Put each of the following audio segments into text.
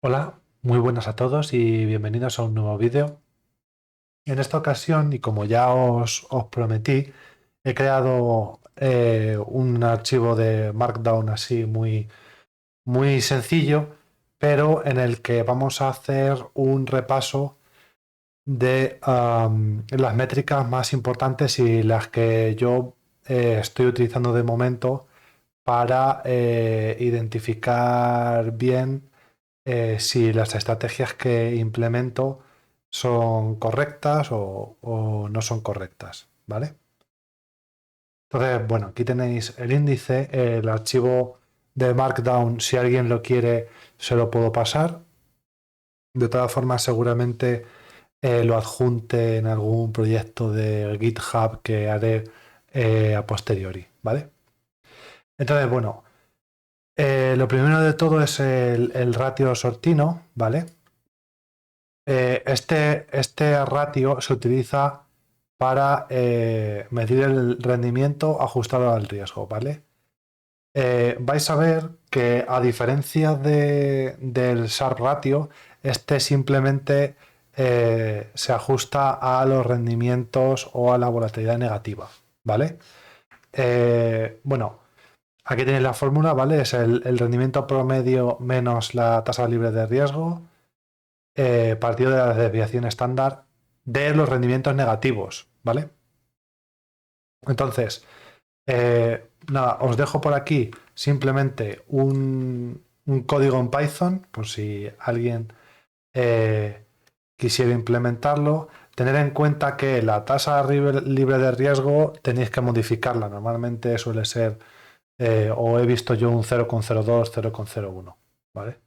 Hola, muy buenas a todos y bienvenidos a un nuevo vídeo. En esta ocasión, y como ya os prometí, he creado un archivo de Markdown así muy sencillo, pero en el que vamos a hacer un repaso de las métricas más importantes y las que yo estoy utilizando de momento para identificar bien si las estrategias que implemento son correctas o no son correctas, ¿vale? Entonces, bueno, aquí tenéis el índice, el archivo de Markdown, si alguien lo quiere, se lo puedo pasar. De todas formas, seguramente lo adjunte en algún proyecto de GitHub que haré a posteriori, ¿vale? Entonces, bueno, lo primero de todo es el ratio sortino, ¿vale? Este ratio se utiliza para medir el rendimiento ajustado al riesgo, ¿vale? Vais a ver que a diferencia del Sharp ratio, este simplemente se ajusta a los rendimientos o a la volatilidad negativa, ¿vale? Bueno, aquí tenéis la fórmula, ¿vale? Es el rendimiento promedio menos la tasa libre de riesgo partido de la desviación estándar de los rendimientos negativos, ¿vale? Entonces, nada, os dejo por aquí simplemente un código en Python, por si alguien quisiera implementarlo. Tener en cuenta que la tasa libre de riesgo tenéis que modificarla. Normalmente suele ser, o he visto yo un 0,02, 0,01, ¿vale?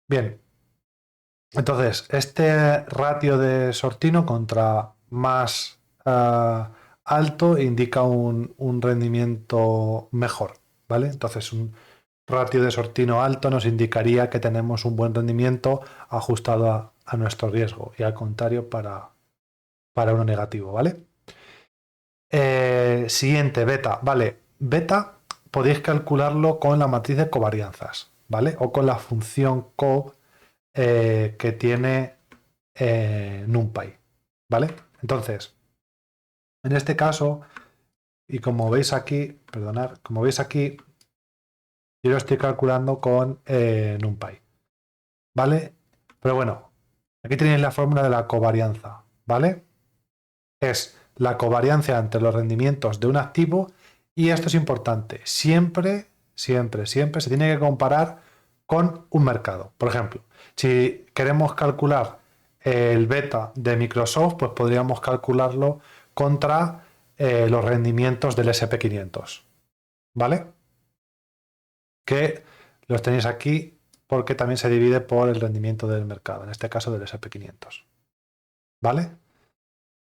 Bien, entonces, este ratio de sortino contra más alto indica un rendimiento mejor, ¿vale? Entonces, un ratio de sortino alto nos indicaría que tenemos un buen rendimiento ajustado a nuestro riesgo y al contrario para uno negativo, ¿vale? Siguiente, beta, ¿vale? Beta podéis calcularlo con la matriz de covarianzas, ¿vale? O con la función co que tiene NumPy, ¿vale? Entonces, en este caso, y como veis aquí, perdonad, como veis aquí, yo lo estoy calculando con NumPy, ¿vale? Pero bueno, aquí tenéis la fórmula de la covarianza, ¿vale? Es la covariancia entre los rendimientos de un activo y esto es importante, siempre se tiene que comparar con un mercado. Por ejemplo, si queremos calcular el beta de Microsoft, pues podríamos calcularlo contra los rendimientos del SP500, ¿vale? Que los tenéis aquí porque también se divide por el rendimiento del mercado, en este caso del SP500, ¿vale?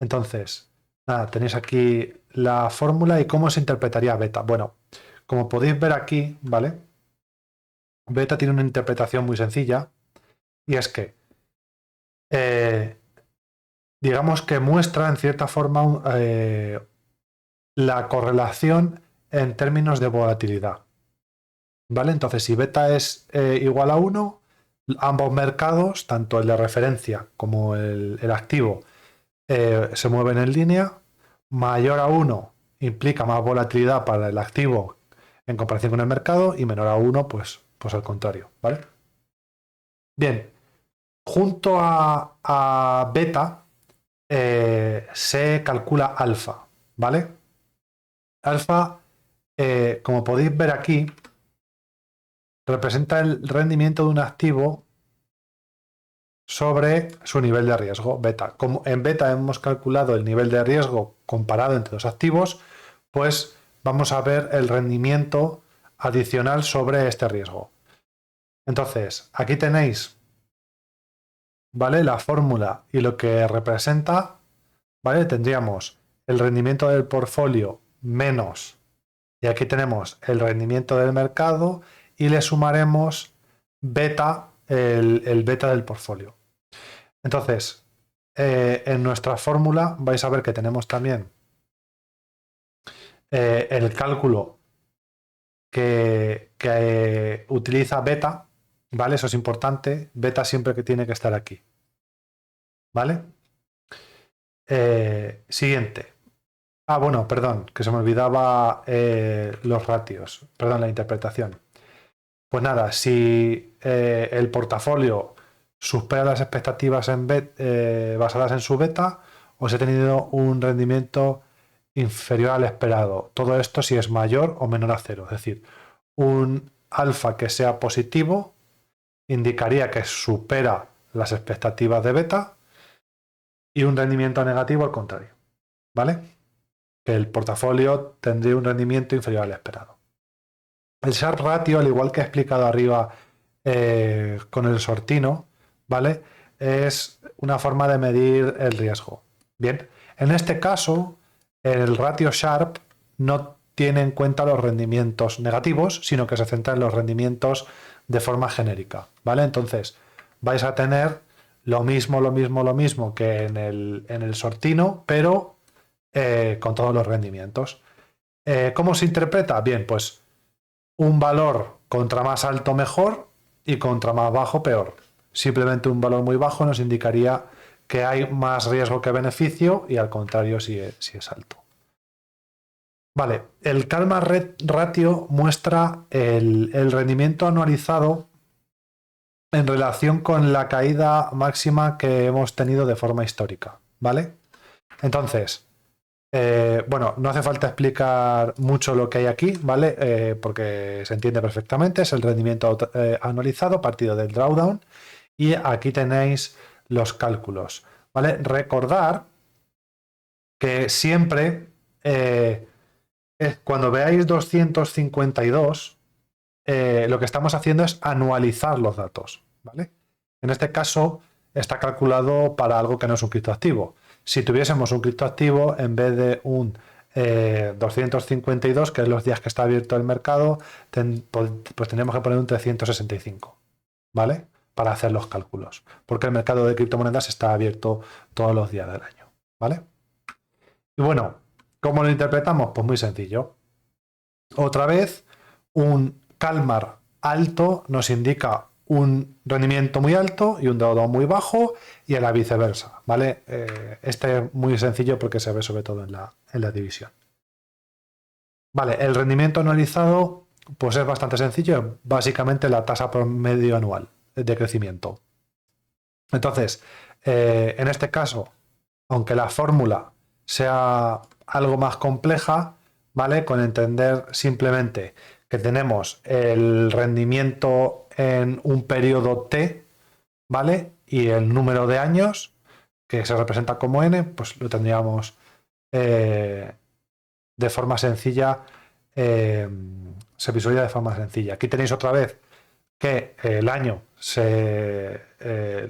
Entonces, nada, tenéis aquí la fórmula y cómo se interpretaría beta. Bueno, como podéis ver aquí, ¿vale? Beta tiene una interpretación muy sencilla y es que, eh, digamos que muestra en cierta forma la correlación en términos de volatilidad, ¿vale? Entonces, si beta es igual a 1, ambos mercados, tanto el de referencia como el activo, se mueven en línea. Mayor a 1 implica más volatilidad para el activo en comparación con el mercado y menor a 1, pues al contrario, ¿vale? Bien, junto a beta se calcula alfa, ¿vale? Alfa, como podéis ver aquí, representa el rendimiento de un activo sobre su nivel de riesgo beta. Como en beta hemos calculado el nivel de riesgo comparado entre los activos, pues vamos a ver el rendimiento adicional sobre este riesgo. Entonces, aquí tenéis, ¿vale? La fórmula y lo que representa, ¿vale? Tendríamos el rendimiento del portfolio menos, y aquí tenemos el rendimiento del mercado, y le sumaremos beta, el beta del portfolio. Entonces, en nuestra fórmula vais a ver que tenemos también el cálculo que utiliza beta, ¿vale? Eso es importante. Beta siempre que tiene que estar aquí, ¿vale? Siguiente. Ah, bueno, perdón, que se me olvidaba los ratios, perdón, la interpretación. Pues nada, si el portafolio supera las expectativas basadas en su beta, o si ha tenido un rendimiento inferior al esperado. Todo esto si es mayor o menor a cero. Es decir, un alfa que sea positivo indicaría que supera las expectativas de beta y un rendimiento negativo al contrario. ¿Vale? Que el portafolio tendría un rendimiento inferior al esperado. El Sharpe ratio, al igual que he explicado arriba con el sortino, ¿vale? Es una forma de medir el riesgo. Bien, en este caso, el ratio Sharpe no tiene en cuenta los rendimientos negativos, sino que se centra en los rendimientos de forma genérica, ¿vale? Entonces, vais a tener lo mismo que en el sortino, pero con todos los rendimientos. ¿Cómo se interpreta? Bien, pues un valor contra más alto mejor y contra más bajo peor. Simplemente un valor muy bajo nos indicaría que hay más riesgo que beneficio y al contrario si es alto. Vale, el Calma Ratio muestra el rendimiento anualizado en relación con la caída máxima que hemos tenido de forma histórica. ¿Vale? Entonces, bueno, no hace falta explicar mucho lo que hay aquí, ¿vale? Porque se entiende perfectamente. Es el rendimiento anualizado partido del drawdown. Y aquí tenéis los cálculos, ¿vale? Recordar que siempre, cuando veáis 252, lo que estamos haciendo es anualizar los datos, ¿vale? En este caso está calculado para algo que no es un criptoactivo. Si tuviésemos un criptoactivo, en vez de un 252, que es los días que está abierto el mercado, pues tendríamos que poner un 365, ¿vale? Para hacer los cálculos. Porque el mercado de criptomonedas está abierto todos los días del año, ¿vale? Y bueno, ¿cómo lo interpretamos? Pues muy sencillo. Otra vez, un Calmar alto nos indica un rendimiento muy alto y un drawdown muy bajo y a la viceversa, ¿vale? Este es muy sencillo porque se ve sobre todo en la división. Vale, el rendimiento anualizado pues es bastante sencillo, básicamente la tasa promedio anual de crecimiento. Entonces, en este caso, aunque la fórmula sea algo más compleja, ¿vale? Con entender simplemente que tenemos el rendimiento en un periodo T, ¿vale? Y el número de años, que se representa como N, pues lo tendríamos eh, de forma sencilla, eh, se visualiza de forma sencilla. Aquí tenéis otra vez que el año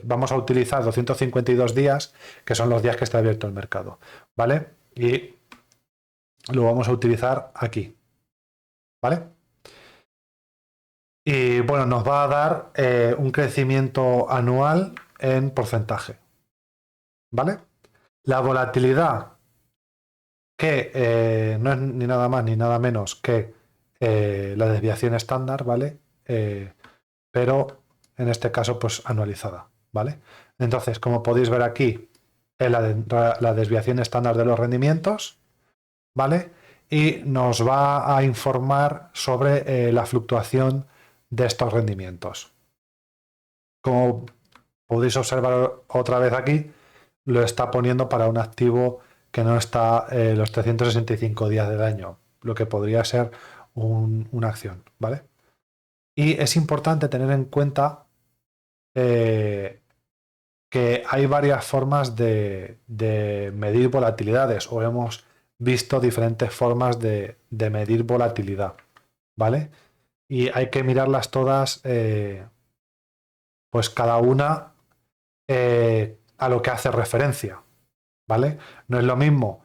vamos a utilizar 252 días, que son los días que está abierto el mercado, ¿vale? Y lo vamos a utilizar aquí, ¿vale? Y bueno, nos va a dar un crecimiento anual en porcentaje, ¿vale? La volatilidad, que no es ni nada más ni nada menos que la desviación estándar, ¿vale? Pero en este caso, pues anualizada, ¿vale? Entonces, como podéis ver aquí, es la desviación estándar de los rendimientos, ¿vale? Y nos va a informar sobre la fluctuación de estos rendimientos. Como podéis observar otra vez aquí, lo está poniendo para un activo que no está los 365 días del año, lo que podría ser una acción, ¿vale? Y es importante tener en cuenta eh, que hay varias formas de medir volatilidades o hemos visto diferentes formas de medir volatilidad, ¿vale? Y hay que mirarlas todas, pues cada una a lo que hace referencia, ¿vale? No es lo mismo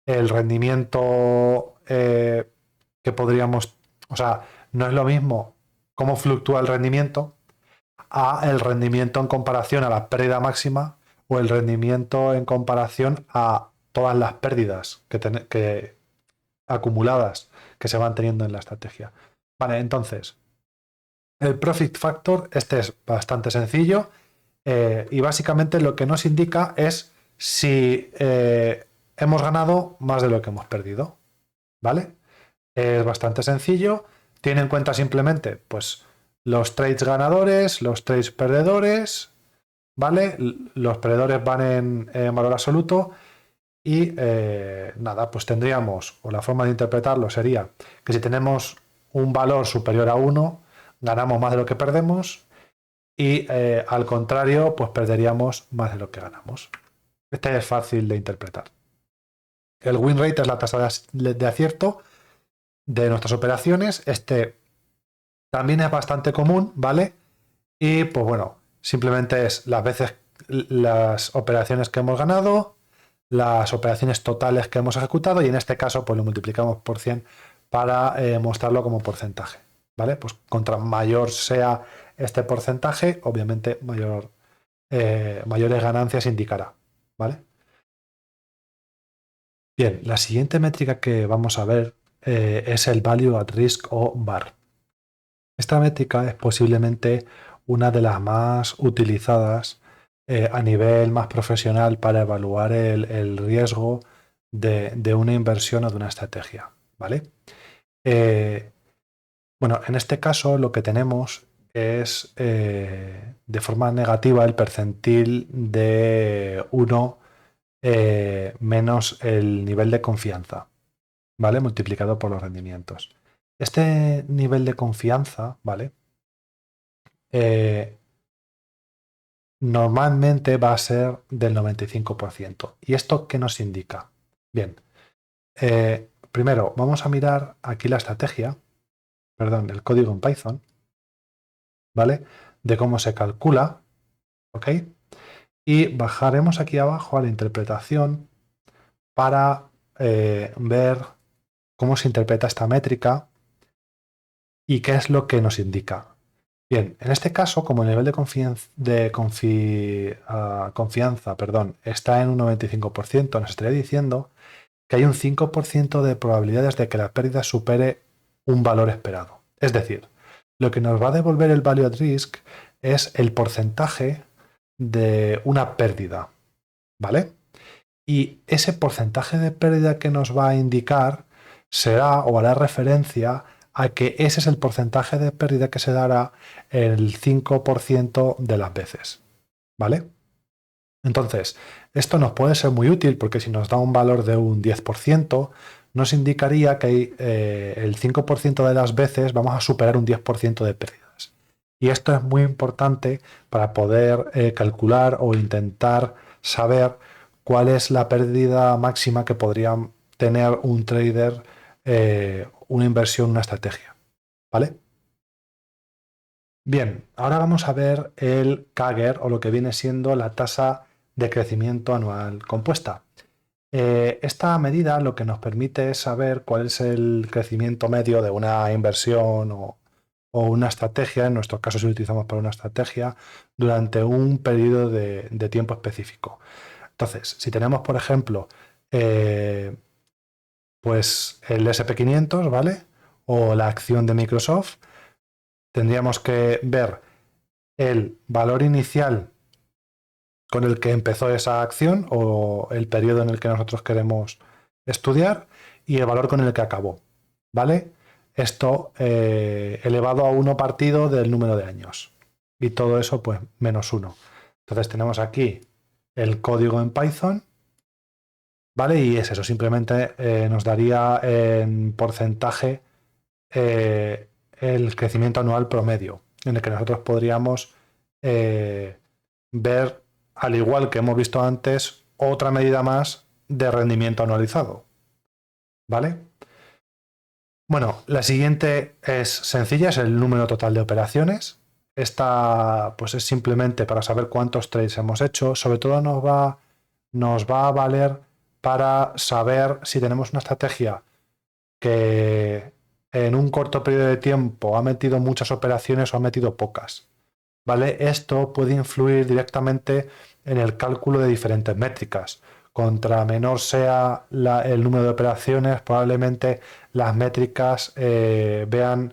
el rendimiento que podríamos, o sea, no es lo mismo cómo fluctúa el rendimiento a el rendimiento en comparación a la pérdida máxima o el rendimiento en comparación a todas las pérdidas que acumuladas que se van teniendo en la estrategia. Vale, entonces, El Profit Factor, este es bastante sencillo y básicamente lo que nos indica es si hemos ganado más de lo que hemos perdido, ¿vale? Es bastante sencillo, tiene en cuenta simplemente pues los trades ganadores, los trades perdedores, ¿vale? Los perdedores van en valor absoluto y nada, pues tendríamos, o la forma de interpretarlo sería que si tenemos un valor superior a 1, ganamos más de lo que perdemos y al contrario, pues perderíamos más de lo que ganamos. Este es fácil de interpretar. El win rate es la tasa de acierto de nuestras operaciones. Este también es bastante común, ¿vale? Y pues bueno, simplemente es las operaciones que hemos ganado, las operaciones totales que hemos ejecutado y en este caso pues lo multiplicamos por 100 para mostrarlo como porcentaje, ¿vale? Pues contra mayor sea este porcentaje, obviamente mayores ganancias indicará, ¿vale? Bien, la siguiente métrica que vamos a ver es el Value at Risk o VAR. Esta métrica es posiblemente una de las más utilizadas a nivel más profesional para evaluar el riesgo de una inversión o de una estrategia, ¿vale? Eh, bueno, en este caso lo que tenemos es de forma negativa el percentil de 1 menos el nivel de confianza, ¿vale? Multiplicado por los rendimientos. Este nivel de confianza, ¿vale? Eh, Normalmente va a ser del 95%. ¿Y esto qué nos indica? Bien, primero vamos a mirar aquí la estrategia, perdón, el código en Python, ¿vale? De cómo se calcula, ¿ok? Y bajaremos aquí abajo a la interpretación para ver cómo se interpreta esta métrica y qué es lo que nos indica. Bien, en este caso, como el nivel de confianza, perdón, está en un 95%, nos estaría diciendo que hay un 5% de probabilidades de que la pérdida supere un valor esperado. Es decir, lo que nos va a devolver el value at risk es el porcentaje de una pérdida, ¿vale? Y ese porcentaje de pérdida que nos va a indicar será o hará referencia a que ese es el porcentaje de pérdida que se dará el 5% de las veces, ¿vale? Entonces, esto nos puede ser muy útil porque si nos da un valor de un 10%, nos indicaría que el 5% de las veces vamos a superar un 10% de pérdidas. Y esto es muy importante para poder calcular o intentar saber cuál es la pérdida máxima que podría tener un trader, una inversión, una estrategia. ¿Vale? Bien, ahora vamos a ver el CAGR o lo que viene siendo la tasa de crecimiento anual compuesta. Esta medida lo que nos permite es saber cuál es el crecimiento medio de una inversión o una estrategia, en nuestro caso si lo utilizamos para una estrategia, durante un periodo de tiempo específico. Entonces, si tenemos, por ejemplo, pues el SP500, ¿vale? O la acción de Microsoft, tendríamos que ver el valor inicial con el que empezó esa acción o el periodo en el que nosotros queremos estudiar y el valor con el que acabó, ¿vale? Esto elevado a 1 partido del número de años. Y todo eso, pues, menos 1. Entonces tenemos aquí el código en Python, ¿vale? Y es eso, simplemente nos daría en porcentaje el crecimiento anual promedio, en el que nosotros podríamos ver, al igual que hemos visto antes, otra medida más de rendimiento anualizado. ¿Vale? Bueno, la siguiente es sencilla, es el número total de operaciones. Esta pues es simplemente para saber cuántos trades hemos hecho. Sobre todo nos va a valer para saber si tenemos una estrategia que en un corto periodo de tiempo ha metido muchas operaciones o ha metido pocas. ¿Vale? Esto puede influir directamente en el cálculo de diferentes métricas. Contra menor sea el número de operaciones, probablemente las métricas vean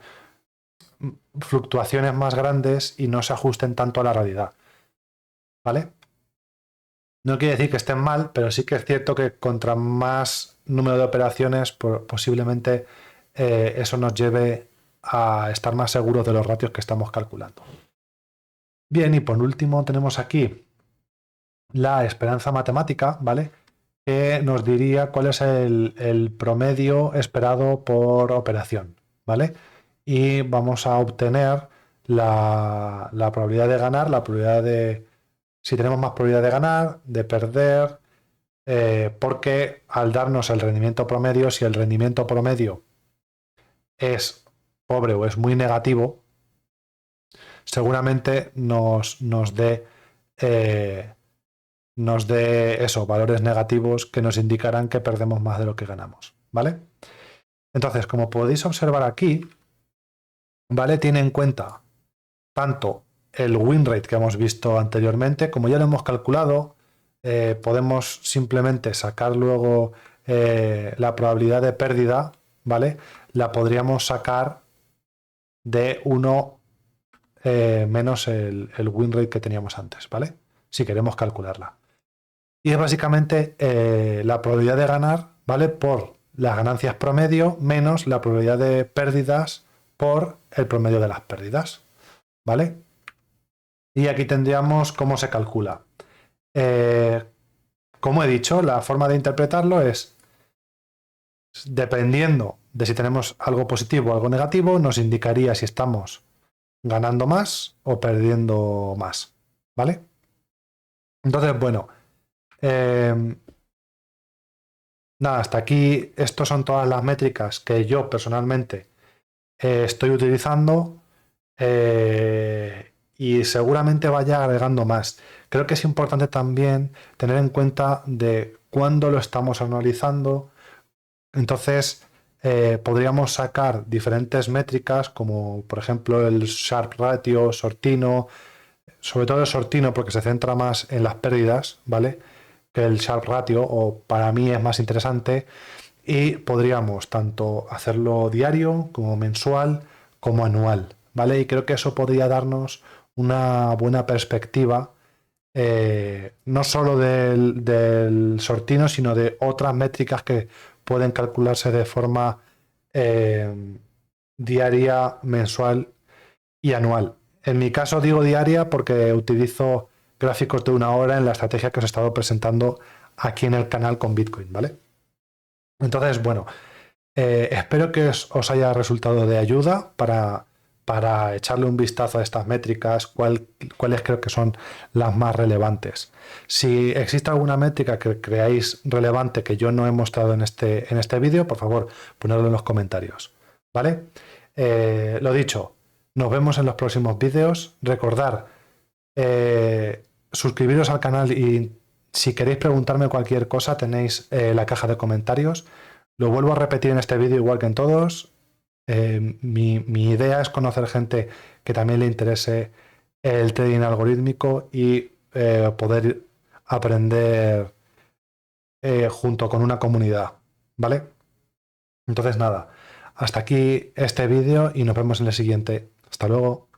fluctuaciones más grandes y no se ajusten tanto a la realidad. ¿Vale? No quiere decir que estén mal, pero sí que es cierto que contra más número de operaciones, posiblemente eso nos lleve a estar más seguros de los ratios que estamos calculando. Bien, y por último tenemos aquí la esperanza matemática, ¿vale? Que nos diría cuál es el promedio esperado por operación, ¿vale? Y vamos a obtener la probabilidad de ganar, la probabilidad de, si tenemos más probabilidad de ganar, de perder, porque al darnos el rendimiento promedio, si el rendimiento promedio es pobre o es muy negativo, seguramente eh, nos dé eso, valores negativos que nos indicarán que perdemos más de lo que ganamos, ¿vale? Entonces, como podéis observar aquí, ¿vale? Tiene en cuenta tanto el win rate que hemos visto anteriormente, como ya lo hemos calculado, podemos simplemente sacar luego la probabilidad de pérdida, ¿vale? La podríamos sacar de 1 menos el win rate que teníamos antes, ¿vale? Si queremos calcularla. Y es básicamente la probabilidad de ganar, ¿vale? Por las ganancias promedio menos la probabilidad de pérdidas por el promedio de las pérdidas, ¿vale? Y aquí tendríamos cómo se calcula. Como he dicho, la forma de interpretarlo es, dependiendo de si tenemos algo positivo o algo negativo, nos indicaría si estamos ganando más o perdiendo más, ¿vale? Entonces, bueno, eh, nada, hasta aquí, estas son todas las métricas que yo personalmente estoy utilizando y seguramente vaya agregando más. Creo que es importante también tener en cuenta de cuándo lo estamos analizando. Entonces, podríamos sacar diferentes métricas como por ejemplo el Sharp Ratio, Sortino, sobre todo el Sortino porque se centra más en las pérdidas, ¿vale? Que el Sharp Ratio, o para mí es más interesante, y podríamos tanto hacerlo diario como mensual como anual, ¿vale? Y creo que eso podría darnos una buena perspectiva, no solo del sortino, sino de otras métricas que pueden calcularse de forma diaria, mensual y anual. En mi caso digo diaria porque utilizo gráficos de 1 hora en la estrategia que os he estado presentando aquí en el canal con Bitcoin, ¿vale? Entonces, bueno, espero que os haya resultado de ayuda para echarle un vistazo a estas métricas, cuáles creo que son las más relevantes. Si existe alguna métrica que creáis relevante que yo no he mostrado en este vídeo, por favor, ponedlo en los comentarios. ¿Vale? Lo dicho, nos vemos en los próximos vídeos. Recordad, suscribiros al canal y si queréis preguntarme cualquier cosa tenéis la caja de comentarios. Lo vuelvo a repetir en este vídeo igual que en todos. Mi idea es conocer gente que también le interese el trading algorítmico y poder aprender junto con una comunidad, ¿vale? Entonces nada, hasta aquí este vídeo y nos vemos en el siguiente. Hasta luego.